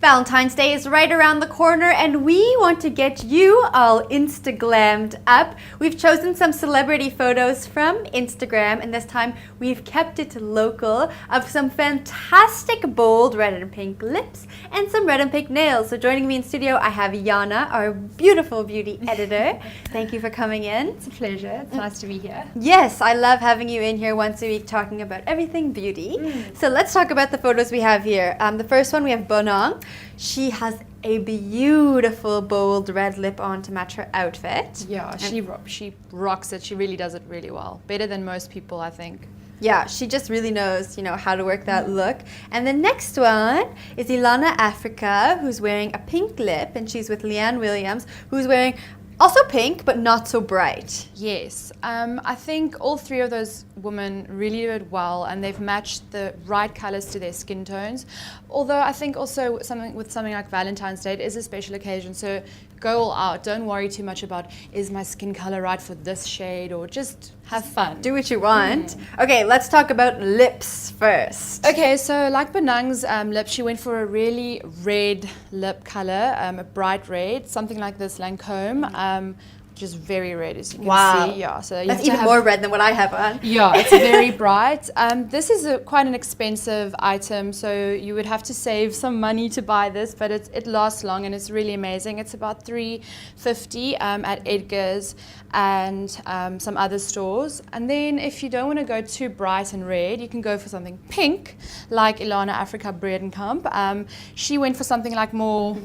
Valentine's Day is right around the corner and we want to get you all Instagrammed up. We've chosen some celebrity photos from Instagram and this time we've kept it local of some fantastic bold red and pink lips and some red and pink nails. So joining me in studio I have Yana, our beautiful beauty editor. Thank you for coming in. It's a pleasure. It's nice to be here. Yes, I love having you in here once a week talking about everything beauty. So let's talk about the photos we have here. The first one we have Bonang. She has a beautiful bold red lip on to match her outfit. Yeah, she rocks it. She really does it really well. Better than most people, I think. Yeah, she just really knows, how to work that look. And the next one is Ilana Africa, who's wearing a pink lip, and she's with Leanne Williams, who's wearing also pink, but not so bright. Yes, I think all three of those women really did well, and they've matched the right colors to their skin tones. Although I think also something like Valentine's Day, it is a special occasion, so go all out. Don't worry too much about, is my skin color right for this shade, or just have fun. Do what you want. Okay, let's talk about lips first. Okay, so like Bonang's lip, she went for a really red lip color, a bright red, something like this Lancome, which is very red, as you can see. Yeah, so that's even more red than what I have on. Yeah, it's very bright. This is quite an expensive item, so you would have to save some money to buy this, but it lasts long and it's really amazing. It's about $3.50 at Edgar's and some other stores. And then if you don't want to go too bright and red, you can go for something pink, like Ilana Africa Bredenkamp. She went for something like more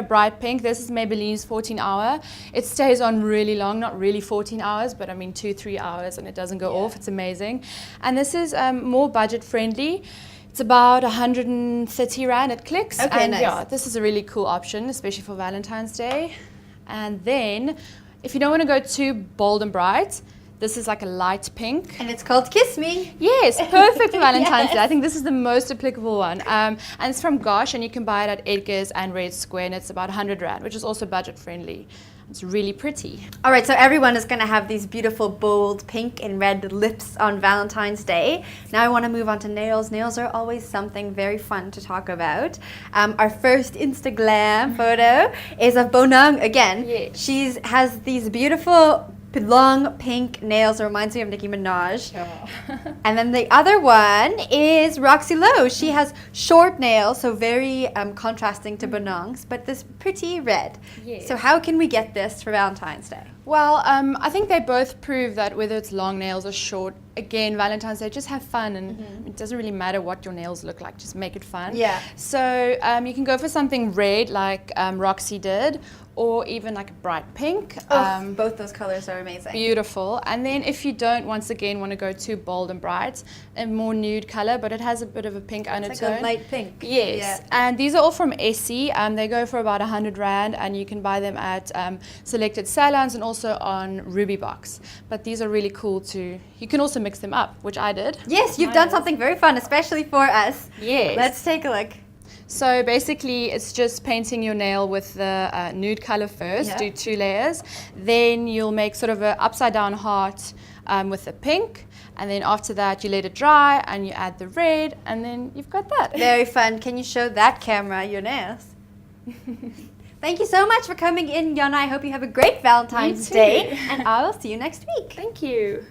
bright pink. This is Maybelline's 14 Hour. It stays on really long, not really 14 hours, but I mean 2-3 hours, and it doesn't go off. It's amazing. And this is more budget friendly. It's about 130 Rand at Clicks. Okay, and nice. Yeah, this is a really cool option, especially for Valentine's Day. And then, if you don't want to go too bold and bright, this is like a light pink. And it's called Kiss Me. Yes, perfect for Valentine's Yes. Day. I think this is the most applicable one. And it's from Gosh, and you can buy it at Edgar's and Red Square, and it's about 100 Rand, which is also budget friendly. It's really pretty. All right, so everyone is going to have these beautiful bold pink and red lips on Valentine's Day. Now I want to move on to nails. Nails are always something very fun to talk about. Our first Instagram photo is of Bonang again. Yes. She has these beautiful long pink nails. It reminds me of Nicki Minaj. And then the other one is Roxy Lowe. She has short nails, so very contrasting to Bonang's, but this pretty red. Yes. So how can we get this for Valentine's Day? Well, I think they both prove that whether it's long nails or short, again, Valentine's Day, just have fun, and it doesn't really matter what your nails look like, just make it fun. Yeah. So you can go for something red like Roxy did, or even like a bright pink. Both those colors are amazing. Beautiful. And then if you don't, once again, want to go too bold and bright, a more nude color, but it has a bit of a pink undertone. It's like a light pink. Yes. Yeah. And these are all from Essie. They go for about 100 Rand, and you can buy them at selected salons and also on Ruby Box. But these are really cool too. You can also mix them up, which I did. Yes, you've done something very fun, especially for us. Yes. Let's take a look. So basically, it's just painting your nail with the nude color first, do 2 layers. Then you'll make sort of an upside down heart with the pink. And then after that, you let it dry and you add the red, and then you've got that. Very fun. Can you show that camera your nails? Thank you so much for coming in, Yana. I hope you have a great Valentine's Day. And I will see you next week. Thank you.